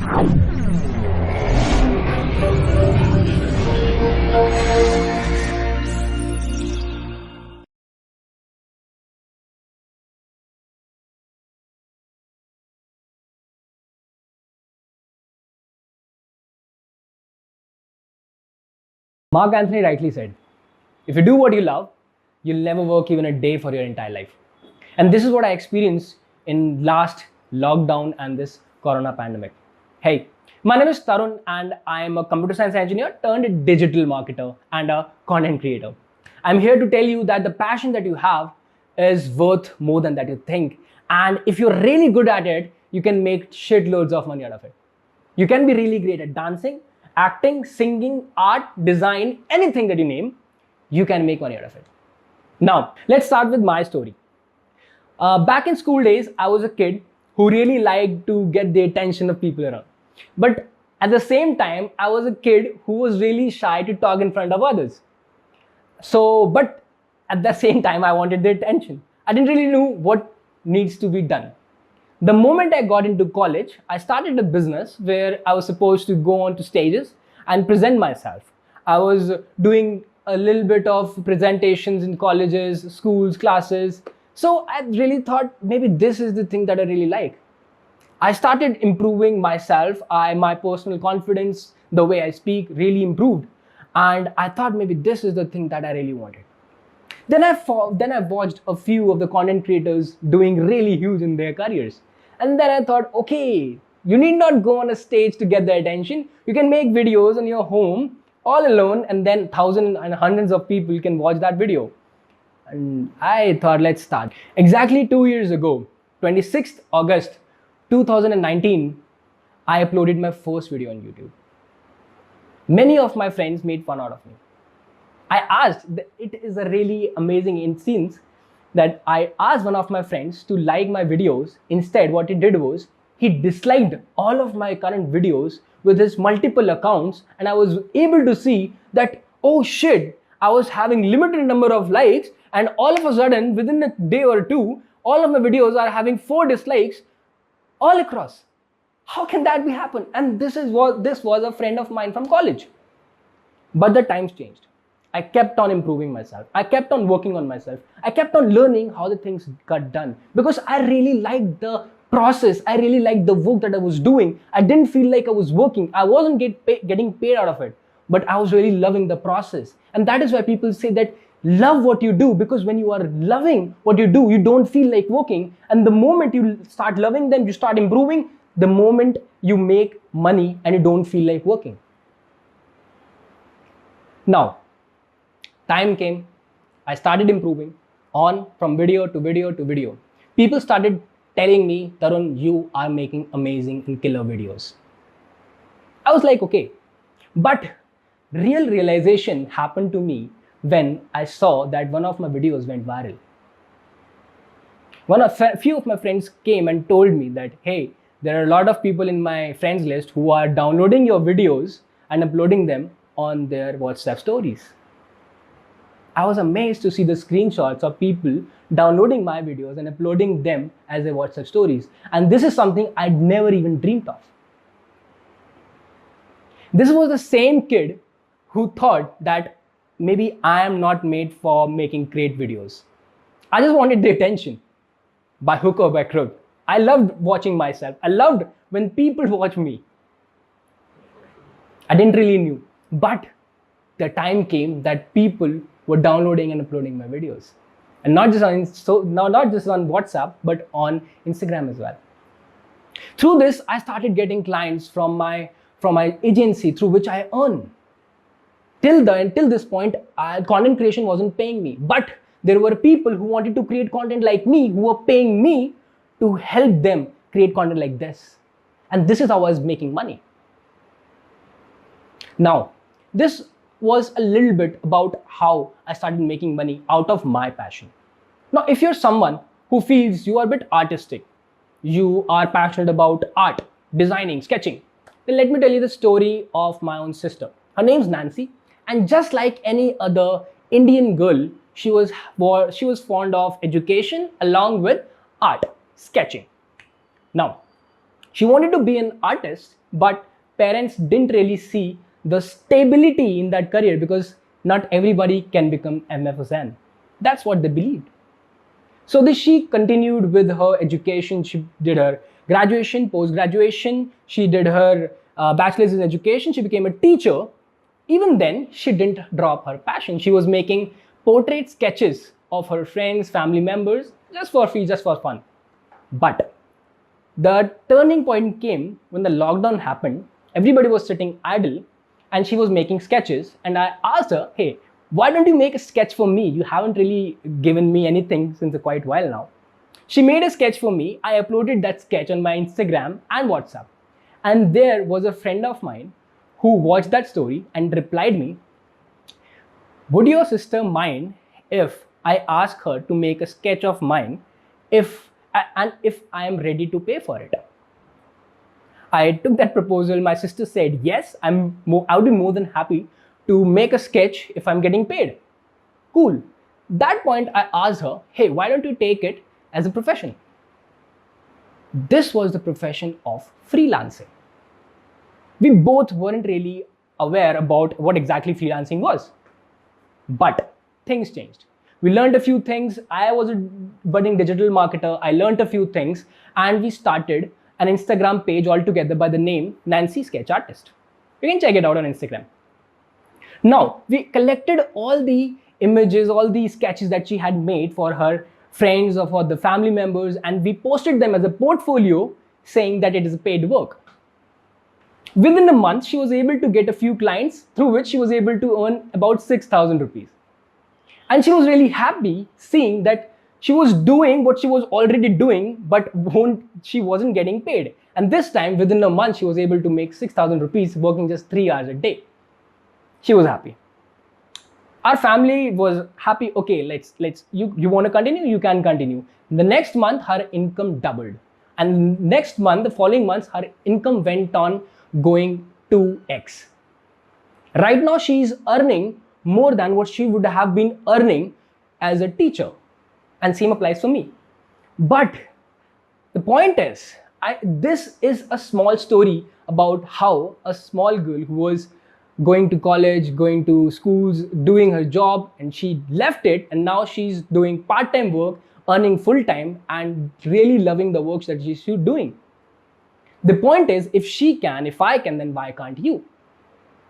Mark Anthony rightly said, if you do what you love, you'll never work even a day for your entire life. And this is what I experienced in last lockdown and this corona pandemic. Hey, my name is Tarun and I'm a computer science engineer turned digital marketer and a content creator. I'm here to tell you that the passion that you have is worth more than that you think. And if you're really good at it, you can make shitloads of money out of it. You can be really great at dancing, acting, singing, art, design, anything that you name, you can make money out of it. Now, let's start with my story. Back in school days, I was a kid who really liked to get the attention of people around. But at the same time, I was a kid who was really shy to talk in front of others. But at the same time, I wanted the attention. I didn't really know what needs to be done. The moment I got into college, I started a business where I was supposed to go on to stages and present myself. I was doing a little bit of presentations in colleges, schools, classes. So I really thought maybe this is the thing that I really like. I started improving myself. My personal confidence, the way I speak really improved. And I thought maybe this is the thing that I really wanted. Then I watched a few of the content creators doing really huge in their careers. And then I thought, okay, you need not go on a stage to get the attention. You can make videos in your home all alone, and then thousands and hundreds of people can watch that video. And I thought, let's start. Exactly 2 years ago, 26th August 2019, I uploaded my first video on YouTube. Many of my friends made fun out of me. It is a really amazing instance that I asked one of my friends to like my videos. Instead, what he did was he disliked all of my current videos with his multiple accounts, and I was able to see that, oh shit, I was having limited number of likes, and all of a sudden, within a day or two, all of my videos are having 4 dislikes all across. How can that be happen? And this was a friend of mine from college. But the times changed. I kept on improving myself. I kept on working on myself. I kept on learning how the things got done because I really liked the process. I really liked the work that I was doing. I didn't feel like I was working. I wasn't getting paid out of it, but I was really loving the process. And that is why people say that love what you do, because when you are loving what you do, you don't feel like working. And the moment you start loving them, you start improving. The moment you make money and you don't feel like working. Now, time came, I started improving from video to video to video. People started telling me, Tarun, you are making amazing and killer videos. I was like, okay. But real realization happened to me when I saw that one of my videos went viral. Few of my friends came and told me that, hey, there are a lot of people in my friends list who are downloading your videos and uploading them on their WhatsApp stories. I was amazed to see the screenshots of people downloading my videos and uploading them as their WhatsApp stories. And this is something I'd never even dreamed of. This was the same kid who thought that maybe I am not made for making great videos. I just wanted the attention by hook or by crook. I loved watching myself. I loved when people watch me. I didn't really know, but the time came that people were downloading and uploading my videos, and not just on WhatsApp, but on Instagram as well. Through this, I started getting clients from my agency through which I earn. Till this point, content creation wasn't paying me, but there were people who wanted to create content like me who were paying me to help them create content like this, and this is how I was making money. Now, this was a little bit about how I started making money out of my passion. Now, if you're someone who feels you are a bit artistic, you are passionate about art, designing, sketching, then let me tell you the story of my own sister. Her name's Nancy, and just like any other Indian girl, she was fond of education along with art, sketching. Now, She wanted to be an artist, but parents didn't really see the stability in that career because not everybody can become MFSN. That's what they believed. So she continued with her education. She did her graduation, post-graduation. She did her bachelor's in education. She became a teacher. Even then, she didn't drop her passion. She was making portrait sketches of her friends, family members, just for free, just for fun. But the turning point came when the lockdown happened. Everybody was sitting idle and she was making sketches. And I asked her, hey, why don't you make a sketch for me? You haven't really given me anything since a quite while now. She made a sketch for me. I uploaded that sketch on my Instagram and WhatsApp. And there was a friend of mine who watched that story and replied me, would your sister mind if I ask her to make a sketch of mine if I am ready to pay for it? I took that proposal. My sister said, yes, I would be more than happy to make a sketch if I'm getting paid. Cool. That point, I asked her, hey, why don't you take it as a profession? This was the profession of freelancing. We both weren't really aware about what exactly freelancing was. But things changed. We learned a few things. I was a budding digital marketer. I learned a few things and we started an Instagram page altogether by the name Nancy Sketch Artist. You can check it out on Instagram. Now, we collected all the images, all the sketches that she had made for her friends or for the family members, and we posted them as a portfolio saying that it is paid work. Within a month, she was able to get a few clients through which she was able to earn about 6,000 rupees. And she was really happy seeing that she was doing what she was already doing, but she wasn't getting paid. And this time, within a month, she was able to make 6,000 rupees working just 3 hours a day. She was happy. Our family was happy. Okay, you want to continue? You can continue. The next month, her income doubled. And next month, the following months, her income went on going 2x. Right now, she is earning more than what she would have been earning as a teacher. And same applies for me. But the point is, this is a small story about how a small girl who was going to college, going to schools, doing her job, and she left it, and now she's doing part-time work, earning full-time, and really loving the work that she's doing. The point is, if she can, if I can, then why can't you?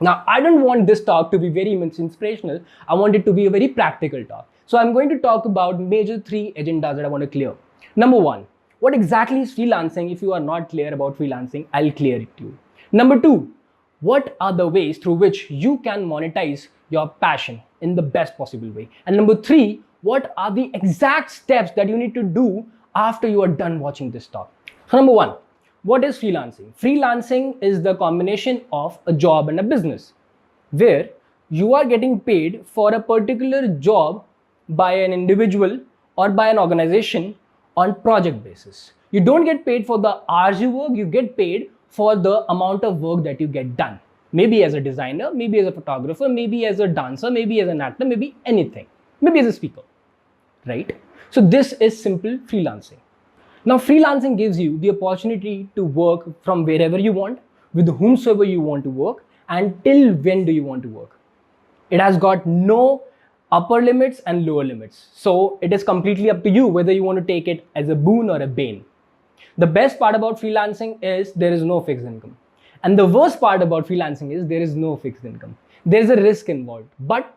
Now, I don't want this talk to be very inspirational. I want it to be a very practical talk. So I'm going to talk about major 3 agendas that I want to clear. Number 1, what exactly is freelancing? If you are not clear about freelancing, I'll clear it to you. Number 2, what are the ways through which you can monetize your passion in the best possible way? And number 3, what are the exact steps that you need to do after you are done watching this talk? So number 1, what is freelancing? Freelancing is the combination of a job and a business, where you are getting paid for a particular job by an individual or by an organization on project basis. You don't get paid for the hours you work, you get paid for the amount of work that you get done. Maybe as a designer, maybe as a photographer, maybe as a dancer, maybe as an actor, maybe anything, maybe as a speaker, right? So this is simple freelancing. Now, freelancing gives you the opportunity to work from wherever you want, with whomsoever you want to work, and till when do you want to work. It has got no upper limits and lower limits. So it is completely up to you whether you want to take it as a boon or a bane. The best part about freelancing is there is no fixed income. And the worst part about freelancing is there is no fixed income. There is a risk involved. But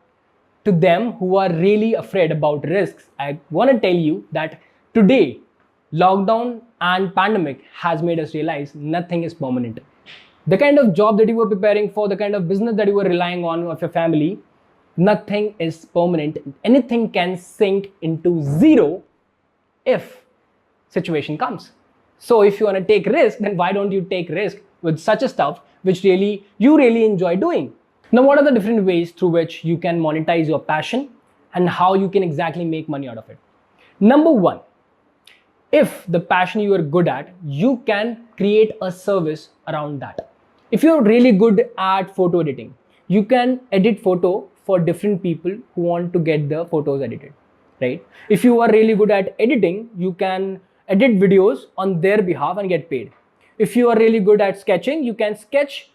to them who are really afraid about risks, I want to tell you that today, lockdown and pandemic has made us realize nothing is permanent. The kind of job that you were preparing for, the kind of business that you were relying on of your family, nothing is permanent. Anything can sink into zero if situation comes. So if you want to take risk, then why don't you take risk with such a stuff which you really enjoy doing? Now, what are the different ways through which you can monetize your passion and how you can exactly make money out of it? Number 1, if the passion you are good at, you can create a service around that. If you're really good at photo editing, you can edit photo for different people who want to get the photos edited, right? If you are really good at editing, you can edit videos on their behalf and get paid. If you are really good at sketching, you can sketch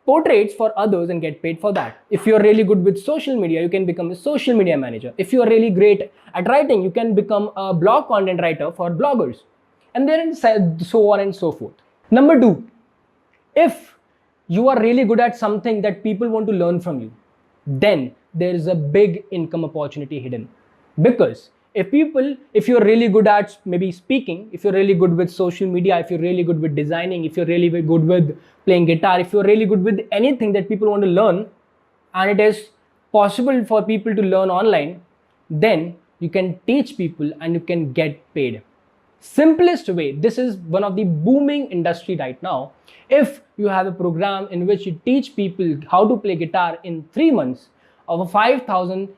portraits for others and get paid for that. If you're really good with social media, you can become a social media manager. If you're really great at writing, you can become a blog content writer for bloggers. And then so on and so forth. Number 2, if you are really good at something that people want to learn from you, then there is a big income opportunity hidden. Because if you're really good at maybe speaking, if you're really good with social media, if you're really good with designing, if you're really good with playing guitar, if you're really good with anything that people want to learn, and it is possible for people to learn online, then you can teach people and you can get paid. Simplest way, this is one of the booming industry right now. If you have a program in which you teach people how to play guitar in 3 months of a 5,000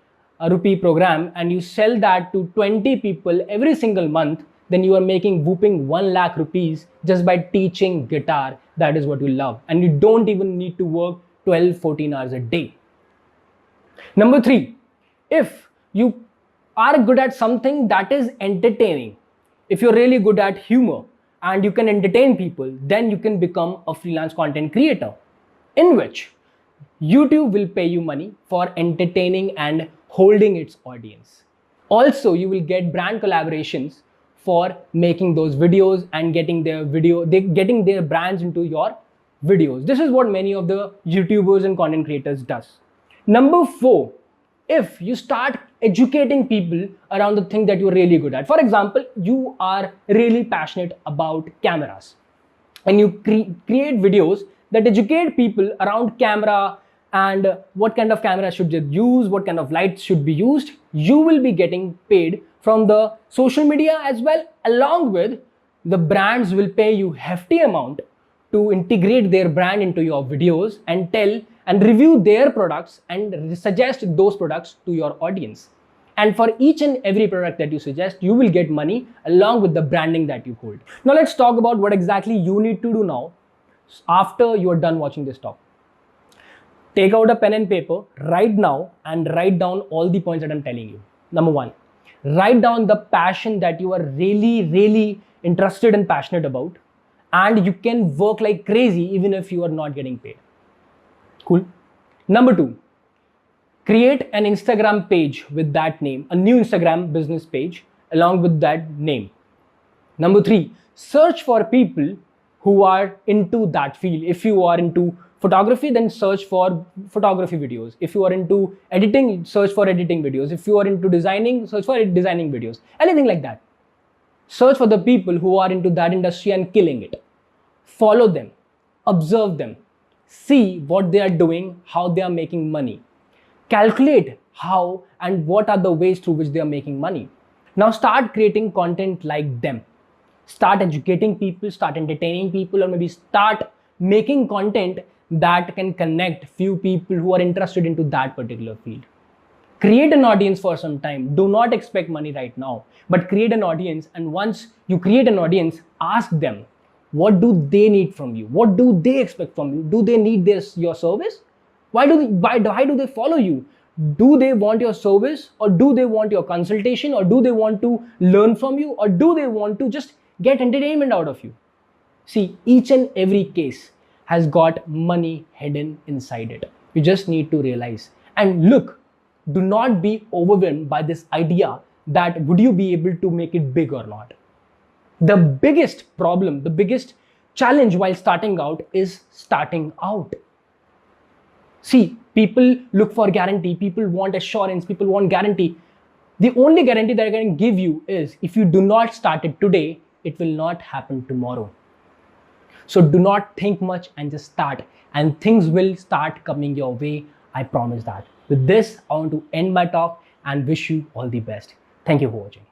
rupee program, and you sell that to 20 people every single month, then you are making whooping 1 lakh rupees just by teaching guitar. That is what you love. And you don't even need to work 12-14 hours a day. Number 3, if you are good at something that is entertaining, if you're really good at humor and you can entertain people, then you can become a freelance content creator, in which YouTube will pay you money for entertaining and holding its audience. Also, you will get brand collaborations for making those videos and getting their brands into your videos. This is what many of the YouTubers and content creators does. Number 4, if you start educating people around the thing that you're really good at. For example, you are really passionate about cameras and you create videos that educate people around camera and what kind of camera should you use, what kind of lights should be used. You will be getting paid from the social media as well, along with the brands will pay you hefty amount to integrate their brand into your videos and tell and review their products and suggest those products to your audience. And for each and every product that you suggest, you will get money along with the branding that you hold. Now let's talk about what exactly you need to do now after you are done watching this talk. Take out a pen and paper right now and write down all the points that I'm telling you. Number 1, write down the passion that you are really, really interested and passionate about, and you can work like crazy even if you are not getting paid. Cool. Number 2, create an Instagram page with that name, a new Instagram business page along with that name. Number 3, search for people who are into that field. If you are into photography, then search for photography videos. If you are into editing, search for editing videos. If you are into designing, search for designing videos. Anything like that. Search for the people who are into that industry and killing it. Follow them, observe them, see what they are doing, how they are making money. Calculate how and what are the ways through which they are making money. Now start creating content like them. Start educating people, start entertaining people, or maybe start making content that can connect few people who are interested into that particular field. Create an audience for some time. Do not expect money right now, but create an audience. And once you create an audience, ask them, what do they need from you? What do they expect from you? Do they need your service? Why do they follow you? Do they want your service, or do they want your consultation, or do they want to learn from you, or do they want to just get entertainment out of you? See, each and every case has got money hidden inside it. You just need to realize. And look, do not be overwhelmed by this idea that would you be able to make it big or not. The biggest problem, the biggest challenge while starting out is starting out. See, people look for guarantee, people want assurance, people want guarantee. The only guarantee that I can give you is if you do not start it today, it will not happen tomorrow. So do not think much and just start, and things will start coming your way. I promise that. With this, I want to end my talk and wish you all the best. Thank you for watching.